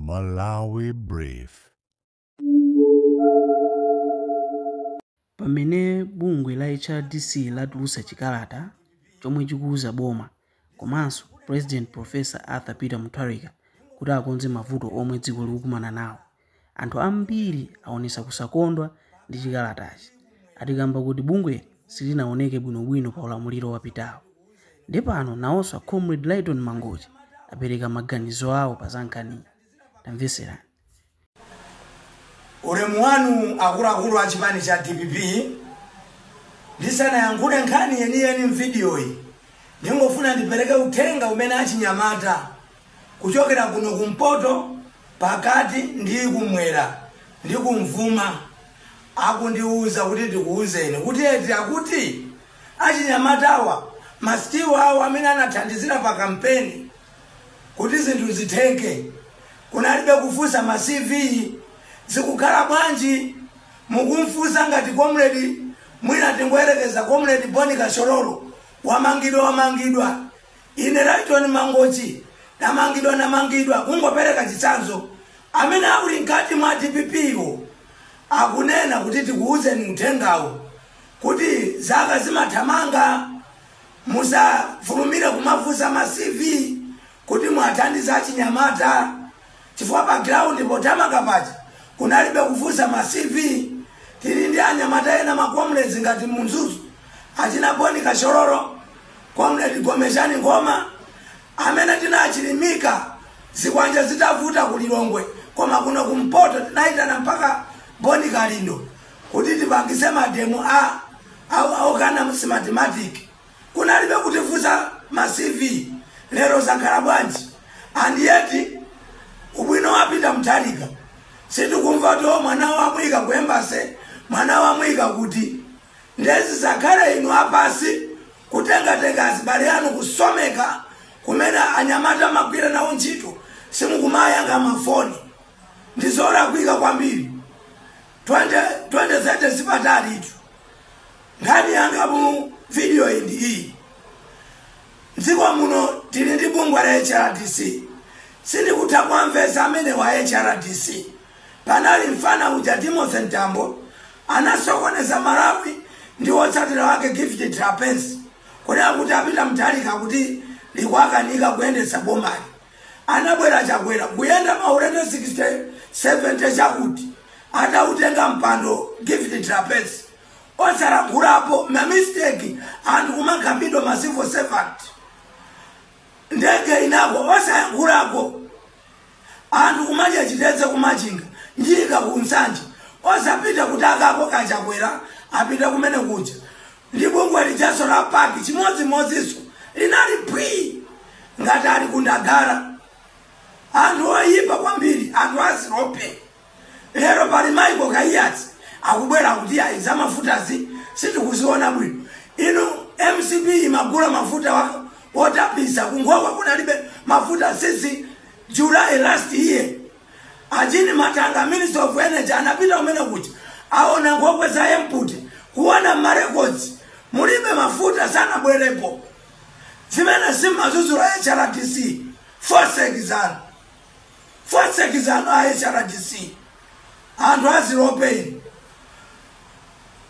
Malawi Brief. Pamene bungwe la HRDC latulutsa chikalata chomwe chikuwuza boma komanso President Professor Arthur Peter Mutharika kuti akonze mavuto omwe dziko likukumana nawo, anthu ambiri aonesa kusakondwa ndi chikalatachi, atikamba kuti bungwe silinaoneke bwinobwino pa ulamuliro wapitawo. Ndi pano nawonso Comrade Lighton Mangochi apereka maganizo awo pa zankhani. Tamveserani. Ulemu wanu akuluakulu a chipani cha DPP ndisanayankhule nkhani yeniyeni mvidiyo iyi, ndingofuna ndipereke uthenga umene achinyamata kuchokera kuno kumpoto pakati ndi kumwera ndi kumvuma akundiuza kuti ndikuuzeni kuti eti akuti achinyamatawa masitiwa awo amene anathandizira pa kampeni kuti zinthu zitheke kunalibe kufunsa ma CV zikukhala bwanji mukumfunsa ngati Comrade mwina tingoyerekeza Comrade Boni Kashororo wamangidwa ine Lighton Mangochi namangidwa kungopereka chitsanzo amene akuli nkati mwa DPP iwo akunena kuti tikuuzeni uthengawo kuti zaka zimathamanga musafulumire kumafunsa ma CV kuti mwathandiza achinyamata chifukwa pa ground pothamanga paja kunalibe kufunsa ma CV. Tili ndi anyamata ena ma comrades ngati Munzuzu achina Boni Kashororo, Comrade Gomeshani Ngoma amene tinachilimika zikwanja zitavuta kulilongwe koma kuno kumpoto tinaitana mpaka Boni Kalindo kuti tipangise mademo au kana mathematics kunalibe kutifunsa ma CV. Lero zakhala bwanji andiyeti ubwino wapita Mutharika situkumva to mwana wa mwika kuembase mwana wa mwika kuti ndezi zakhale inu apasi kutenga azibale anu kusomeka kumene anyamata magwira nawo ntchito simukumayanga mafoni ndizora kuika kwambiri 20 sipatali itu ngani yanga mu video iyi dziko muno tili ndi bungwe la HRDC sindikutha kumvesa amene wa HRDC panali mfana uja Timothy Ntambo anasokoneza Malawi ndi wotsatira wake Gift Trapez kuna kuti apita Mutharika kuti likwakanika kuyendesa bomali anabwera chakwera kuyenda maulendo 70 chakuti atautenga mpando Gift Trapez osarangulapo ma mistake anthu kumakambidwa ma civil servant ndege inako osayangulako anthu kumaja chiteze kumachinga njika kunsanje osapita kutakako kachakwera apita kumene kuja ndi bungwe lijaso la paki chimodzimodzinso linali pwi ngati ali kundagara anthu oyipa kwambiri anthu azirope. Lero pali Michael Kayatsi akubwera kuti aiza mafutazi sitikuziona bwino inu MCB magula mafuta wotapisa kungokwa kunalibe mafuta sisi July last year ajini Matanga Minister of Energy anapita umene kuti aona ngokwe za input kuona marecords mulibe mafuta sana bwerepo zimene simazuzu la HRDC forsexano a HRDC anthu azirope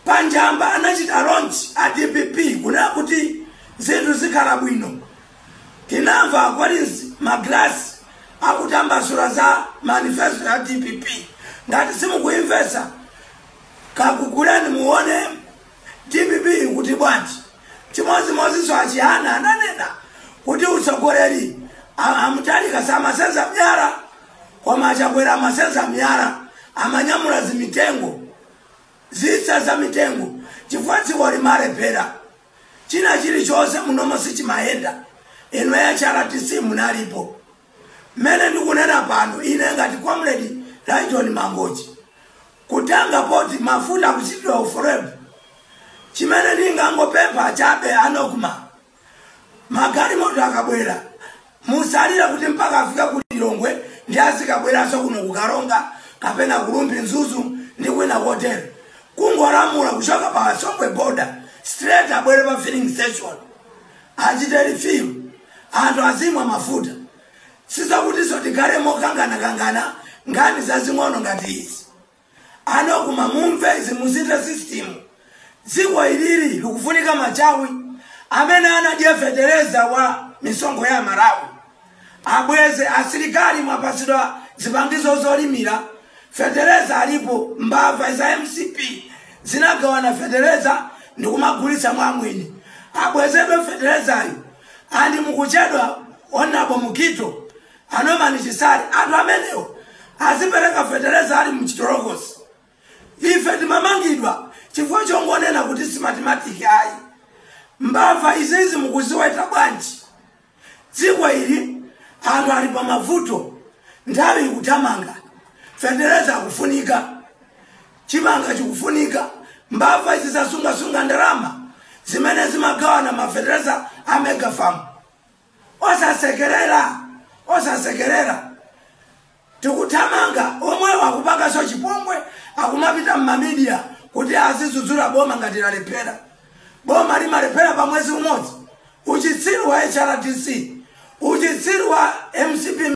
panjamba anachita launch a DPP kuna kuti zinthu zikhala bwino tinamva kwalizi maglasi akutambasula za manifesto ya DPP ngati simukuimvesa kakugulani muone DPP kuti bwanji chimodzimodzinso achihana ananena kuti utsogoleri Mutharika samasenza miyala koma achakwera amasenza miyala amanyamula zimitengo zitsa za mitengo chifukwa dziko limalepera china chilichonse munomo sichimayenda inu ya HRDC munalipo mene ndikunena pano ine ngati Comrade Lighton Mangochi kutanga poti mafuta kuchitidwa uforevu chimene ndingangopempha chabe anokuma magari moto akabwera musalira kuti mpaka afika kulilongwe ndi azikabweranso kuno kukaronga kapena kulumbi Nzuzu ndi kwina hotel kungolamula kuchoka pa Songwe border straight abwere pa filling station achite refill anthu azimwa mafuta sizakuti zotigaremo kangana ngani zazing'ono ngati izi. Anokuma mumve izi muzite system. Dziko ilili likufunika machawi amene anajefedereza wa misongo ya Malawi. Abweze asilikali mwapasidwa zipangizo zolimira. Federeza alipo mbava za MCP zinagawana federeza ndikumagulitsa mwamwini. Abwezedwe federeza ayo andi mukuchedwa onabo mukito anomani chisali atu amenewo azipereka federeza ali mchitorokosi. Ife timamangidwa chifukwa chongonena kuti si mathematics ayi. Mbava izizi mukuziweta bwanji. Dziko ili anthu ali pa mavuto nthawi ikutamanga. Federeza kufunika chimanga chikufunika. Mbava izi zasunga ndalama zimene zimagawana mafedereza a Megafarm. Osasekerera tikutamanga omwe wakupanga so chipongwe akumapita mmamedia kuti azizudzula boma ngati lalepera. Boma limalepera pa mwezi umodzi. Uchitsiru wa HRDC, uchitsiru wa MCP